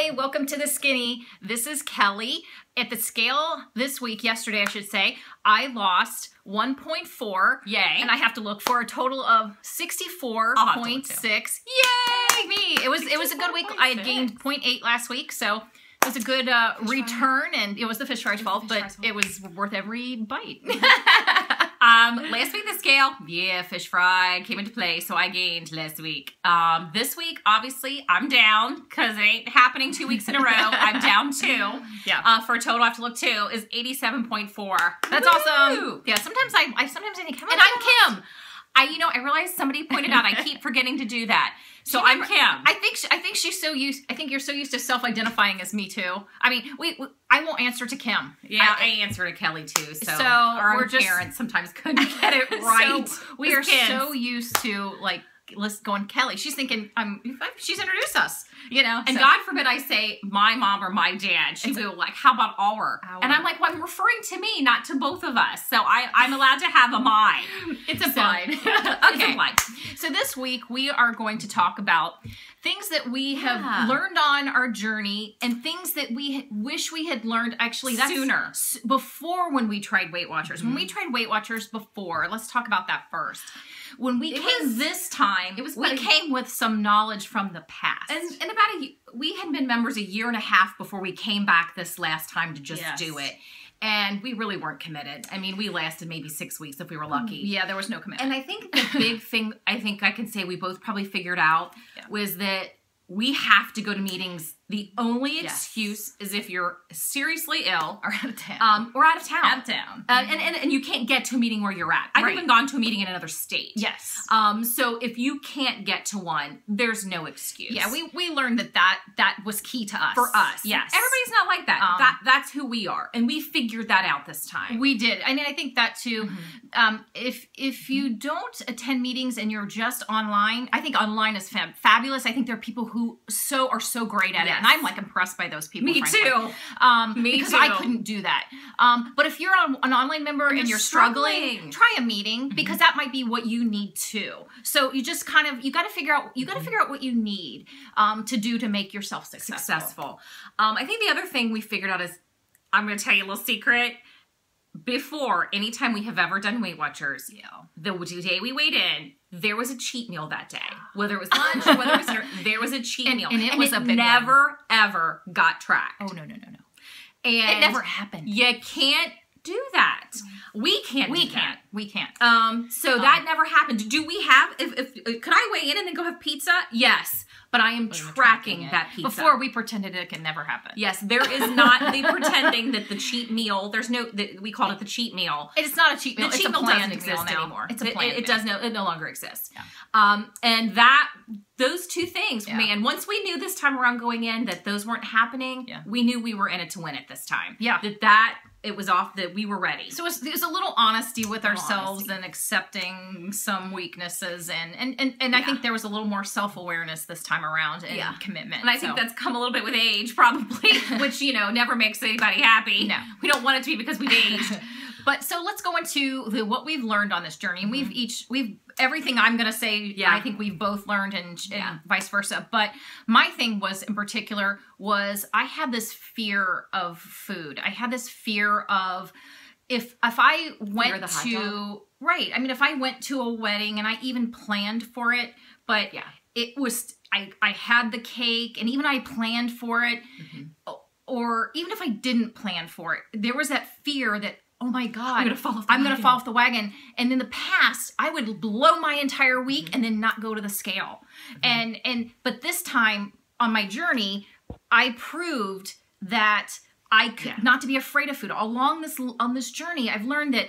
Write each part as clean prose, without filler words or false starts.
Hi, welcome to The Skinny. This is Kelly. At the scale this week, yesterday I should say, I lost 1.4. Yay. And I have to look for a total of 64.6. Yay, me. It was a good week. I had gained 0.8 last week, so it was a good return, and it was the fish fry's fault, but it was worth every bite. Last week the scale, fish fry came into play, so I gained last week. This week, obviously, I'm down because it ain't happening 2 weeks in a row. I'm down 2. Yeah. For a total, I have to look 2 is 87.4. That's awesome. Yeah. Sometimes I need Kim. And I'm Kim. I realized somebody pointed out I keep forgetting to do that. So I'm Kim. I think she's so used. I think you're so used to self-identifying as me too. I mean, I won't answer to Kim. Yeah, I answer to Kelly too. So we're just parents sometimes couldn't get it right. So we are so used to let's go on Kelly. She's thinking she's introduced us, And so. God forbid I say my mom or my dad. She'd be like, how about our? And I'm like, well, I'm referring to me, not to both of us. So I'm allowed to have a mine. It's implied. Okay. It's implied. So this week we are going to talk about things that we have learned on our journey and things that we wish we had learned sooner. Before when we tried Weight Watchers. When we tried Weight Watchers before, let's talk about that first. When we came this time, we came with some knowledge from the past. And we had been members a year and a half before we came back this last time to just do it. And we really weren't committed. I mean, we lasted maybe 6 weeks if we were lucky. Yeah, there was no commitment. And I think the big thing I think I can say we both probably figured out was that we have to go to meetings. The only excuse is if you're seriously ill or out of town. And you can't get to a meeting where you're at. I've even gone to a meeting in another state. Yes. So if you can't get to one, there's no excuse. Yeah, we learned that was key to us. For us. Yes. Everybody's not like that. That's who we are. And we figured that out this time. We did. And I think that too, if you don't attend meetings and you're just online, I think online is fabulous. I think there are people who are so great at it. And I'm impressed by those people. Me too. Because I couldn't do that. But if you're an online member and you're struggling, try a meeting because that might be what you need too. So you just you got to figure out what you need to do to make yourself successful. I think the other thing we figured out is, I'm going to tell you a little secret. Before, anytime we have ever done Weight Watchers, the day we weighed in, there was a cheat meal that day. Whether it was lunch or whether it was dinner, there was a cheat meal. And it never, ever got tracked. Oh, no. And it never happened. You can't do that. We can't. We can't. So that never happened. Do we have, could I weigh in and then go have pizza? Yes. But I am tracking that pizza. Before we pretended it can never happen. Yes, there is not the pretending that the cheat meal, we called it the cheat meal. It's not a cheat meal. The cheat meal doesn't exist anymore. It's a planned meal. It no longer exists. Yeah. And those two things, man, once we knew this time around going in that those weren't happening, we knew we were in it to win it this time. Yeah. It was off, that we were ready. So it was a little honesty with ourselves and accepting some weaknesses and I think there was a little more self-awareness this time around and commitment. And I think that's come a little bit with age probably, which, never makes anybody happy. No. We don't want it to be because we've aged. But so let's go into what we've learned on this journey. And we've everything I'm going to say, I think we've both learned and vice versa. But my thing was in particular was I had this fear of food. I had this fear of if I went to, if I went to a wedding and I even planned for it, but it was, I had the cake and even I planned for it, or even if I didn't plan for it, there was that fear that, oh my God, I'm going to fall off the wagon. And in the past, I would blow my entire week and then not go to the scale. But this time on my journey, I proved that I could not to be afraid of food. On this journey, I've learned that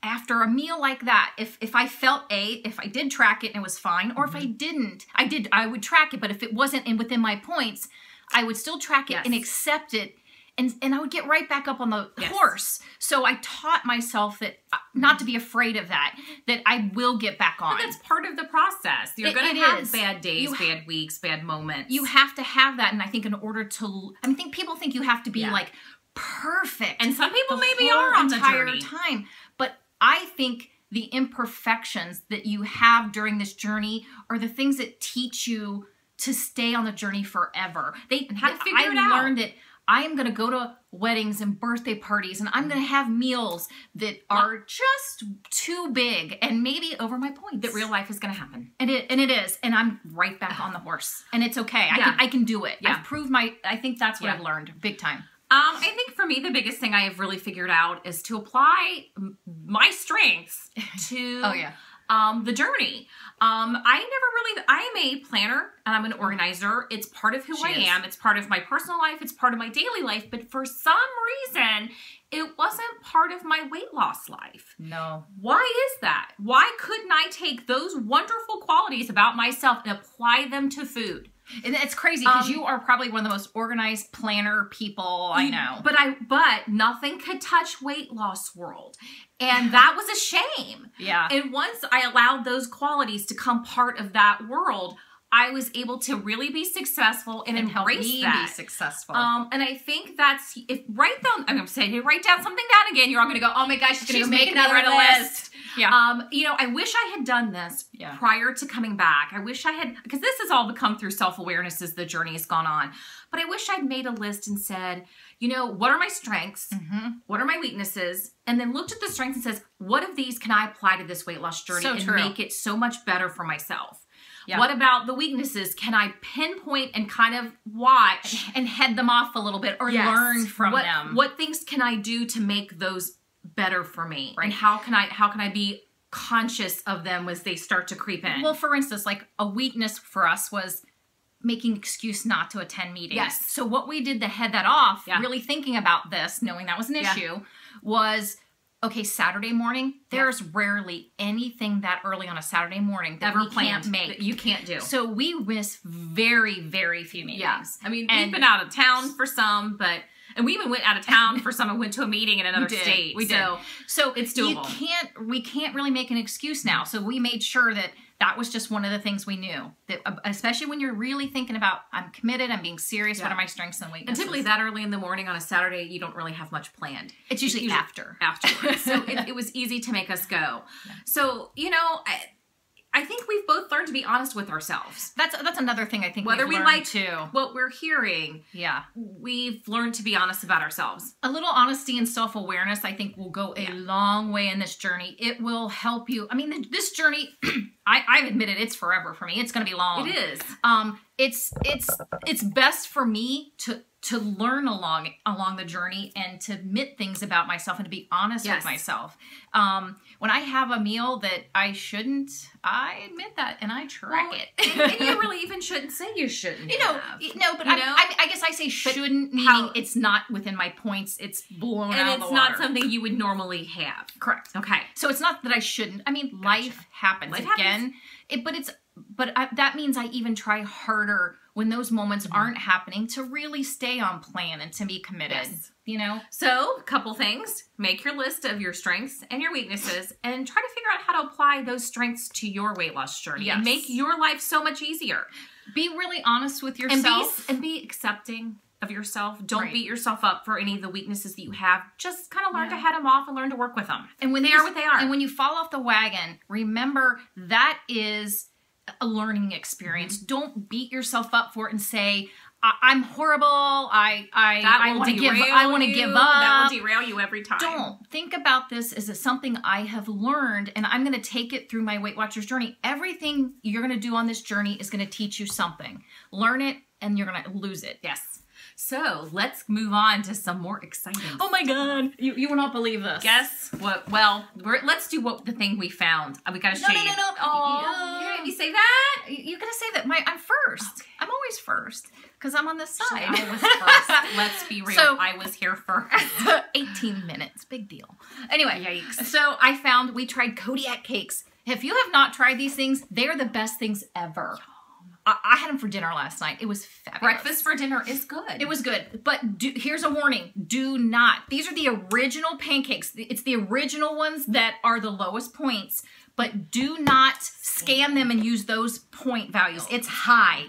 after a meal like that, if I felt if I did track it and it was fine, or if I didn't, I would track it. But if it wasn't within my points, I would still track it and accept it. And I would get right back up on the horse. So I taught myself that not to be afraid of that I will get back on. But that's part of the process. You're going to have bad days, bad weeks, bad moments. You have to have that. And I think in order to, people think you have to be perfect. And some people maybe are on the journey. Time. But I think the imperfections that you have during this journey are the things that teach you to stay on the journey forever. And how to figure it out. I learned that I am going to go to weddings and birthday parties, and I'm going to have meals that are just too big and maybe over my points. That real life is going to happen. And it is. And I'm right back on the horse. And it's okay. I can do it. Yeah. I've proved I think that's what I've learned big time. I think for me, the biggest thing I have really figured out is to apply my strengths to the journey. I am a planner and I'm an organizer. It's part of who I am. It's part of my personal life. It's part of my daily life. But for some reason, it wasn't part of my weight loss life. No. Why is that? Why couldn't I take those wonderful qualities about myself and apply them to food? And it's crazy because you are probably one of the most organized planner people I know. But nothing could touch weight loss world. And that was a shame. Yeah. And once I allowed those qualities to come part of that world, I was able to really be successful and embrace help me that. Be successful. And I think that's write down something down again. You're all going to go, oh my gosh, she's going to make another list. Yeah. I wish I had done this prior to coming back. I wish I had, because this has all become through self-awareness as the journey has gone on. But I wish I'd made a list and said, what are my strengths? What are my weaknesses? And then looked at the strengths and says, what of these can I apply to this weight loss journey and make it so much better for myself? Yeah. What about the weaknesses? Can I pinpoint and kind of watch and head them off a little bit or learn from them? What things can I do to make those better for me? Right. And how can I be conscious of them as they start to creep in? Well, for instance, like a weakness for us was making excuse not to attend meetings. Yes. So what we did to head that off, really thinking about this, knowing that was an issue, was okay, Saturday morning, there's rarely anything that early on a Saturday morning that we can't make. That you can't do. So we miss very, very few meetings. Yeah. I mean, we've been out of town for some, and we even went out of town for some and went to a meeting in another state. We did. So it's doable. We can't really make an excuse now. So we made sure that was just one of the things we knew. That especially when you're really thinking about, I'm committed, I'm being serious, what are my strengths and weaknesses? And typically that early in the morning on a Saturday, you don't really have much planned. It's usually afterwards. So it was easy to make us go. Yeah. So, I think we've both learned to be honest with ourselves. That's another thing I think whether we like too. What we're hearing, we've learned to be honest about ourselves. A little honesty and self-awareness, I think, will go a long way in this journey. It will help you. I mean, this journey, I've admitted it's forever for me. It's going to be long. It is. It's best for me to learn along the journey and to admit things about myself and to be honest with myself. When I have a meal that I shouldn't, I admit that and I track it. And you really even shouldn't say you shouldn't. I guess I say shouldn't, meaning it's not within my points. It's blown out of the water. And it's not something you would normally have. Correct. Okay. So it's not that I shouldn't. I mean, life happens. But that means I even try harder when those moments aren't happening to really stay on plan and to be committed. Yes. So a couple things. Make your list of your strengths and your weaknesses and try to figure out how to apply those strengths to your weight loss journey and make your life so much easier. Be really honest with yourself. And be accepting of yourself. Don't beat yourself up for any of the weaknesses that you have. Just kind of learn to head them off and learn to work with them. And when they are what they are. And when you fall off the wagon, remember that is a learning experience. Don't beat yourself up for it and say, I'm horrible. I want to give up. That will derail you every time. Don't think about this as something I have learned, and I'm going to take it through my Weight Watchers journey. Everything you're going to do on this journey is going to teach you something. Learn it, and you're going to lose it. Yes. So let's move on to some more exciting. Oh my God. You will not believe this. Guess what? Well, let's do the thing we found. We got to show you. No. Oh, you say that? You got to say that. I'm first. Okay. I'm always first because I'm on this side. I was first. Let's be real. So, I was here first. 18 minutes. Big deal. Anyway. Yikes. So we tried Kodiak cakes. If you have not tried these things, they're the best things ever. I had them for dinner last night. It was fabulous. Breakfast for dinner is good. It was good. But here's a warning. Do not. These are the original pancakes. It's the original ones that are the lowest points. But do not scan them and use those point values. It's high.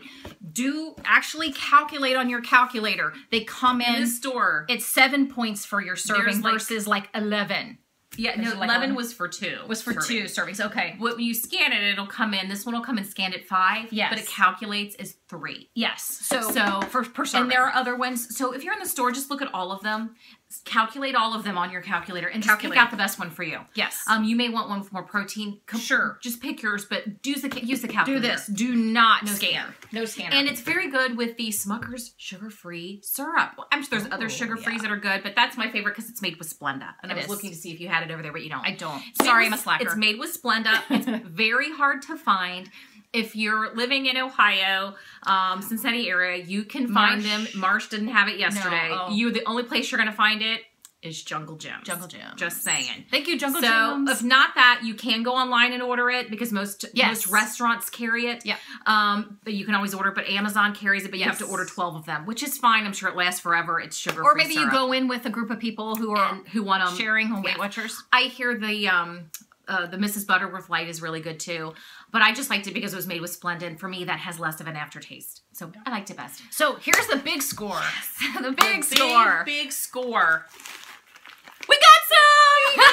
Do actually calculate on your calculator. They come in the store. It's 7 points for your serving versus like 11. Yeah, no, like 11 was for 2. Was for 2 servings. Okay. When you scan it, it'll come in. This one will come in scanned at 5. Yes. But it calculates as 3. Yes. So per serving. And there are other ones. So if you're in the store, just look at all of them. Calculate all of them on your calculator and just pick out the best one for you. Yes. You may want one with more protein. Sure. Just pick yours, but use the calculator. Do this. Do not no scan. No scanner. And it's very good with the Smucker's sugar-free syrup. I'm sure there's other sugar-frees that are good, but that's my favorite because it's made with Splenda. And I was looking to see if you had it over there, but you don't. I don't. Sorry, I'm a slacker. It's made with Splenda. It's very hard to find. If you're living in Ohio, Cincinnati area, you can find them. Marsh didn't have it yesterday. No. Oh. The only place you're going to find it is Jungle Jim's. Jungle Jim's. Just saying. Thank you, Jungle Jim's. So if not that, you can go online and order it because most restaurants carry it. Yeah. But you can always order it, but Amazon carries it, but you have to order 12 of them, which is fine. I'm sure it lasts forever. It's sugar-free Or maybe syrup. you go in with a group of people who want them sharing home Weight Watchers. I hear the Mrs. Butterworth Light is really good too, but I just liked it because it was made with Splenda, and for me that has less of an aftertaste. So I liked it best. So here's the big score. Yes. The big score. Big score. We got some!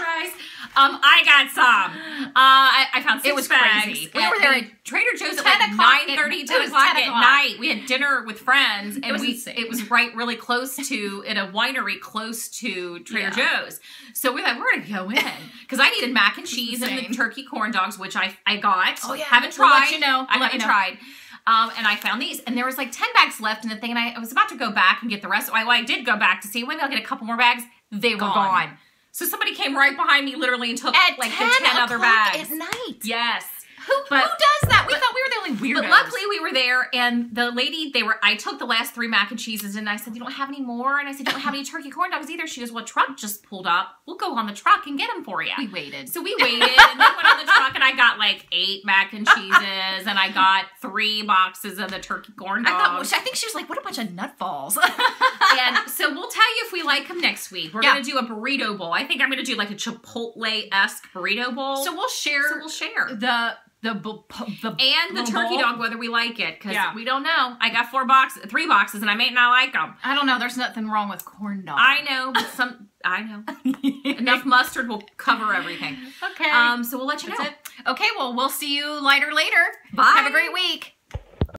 Rice. I got some. I found 6 it was bags. Crazy. We were there at Trader Joe's at like 9:30, 10 o'clock at night. We had dinner with friends, and it was really close to, in a winery close to Trader Joe's. So we're like, we're going to go in. Because I needed mac and cheese and the turkey corn dogs, which I got. Oh, yeah. Haven't tried. We'll let you know. I haven't tried. And I found these, and there was like 10 bags left in the thing, and I was about to go back and get the rest. I did go back to see, maybe I'll get a couple more bags. They were gone. So somebody came right behind me literally and took like the 10 other bags. At night. Yes. Who does that? We thought we were the only weirdos. But luckily we were there, and the lady, I took the last 3 mac and cheeses, and I said, you don't have any more? And I said, you don't have any turkey corn dogs either. She goes, well, truck just pulled up. We'll go on the truck and get them for you. We waited. So we waited, and then went on the truck, and I got like 8 mac and cheeses, and I got 3 boxes of the turkey corn dogs. I think she was like, what a bunch of nutballs. And so we'll tell you if we like them next week. We're going to do a burrito bowl. I think I'm going to do like a Chipotle-esque burrito bowl. So we'll share the turkey dog, whether we like it, because we don't know. I got 3 boxes, and I may not like them. I don't know. There's nothing wrong with corn dogs. I know, but I know. Enough mustard will cover everything. Okay. So we'll let you know. Okay, well, we'll see you later. Bye. Have a great week.